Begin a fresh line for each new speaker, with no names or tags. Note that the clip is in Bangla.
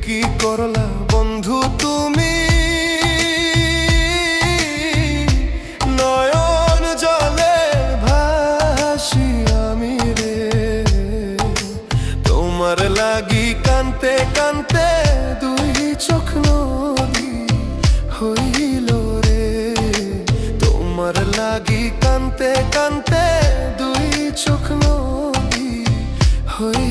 কি করলা বন্ধু তুমি, নয়ন জলে ভাসি আমি রে। তোমার লাগি কানতে কানতে দুই চোখ নদী হইল রে। তোমার লাগি কানতে কানতে দুই চোখ নদী হইল।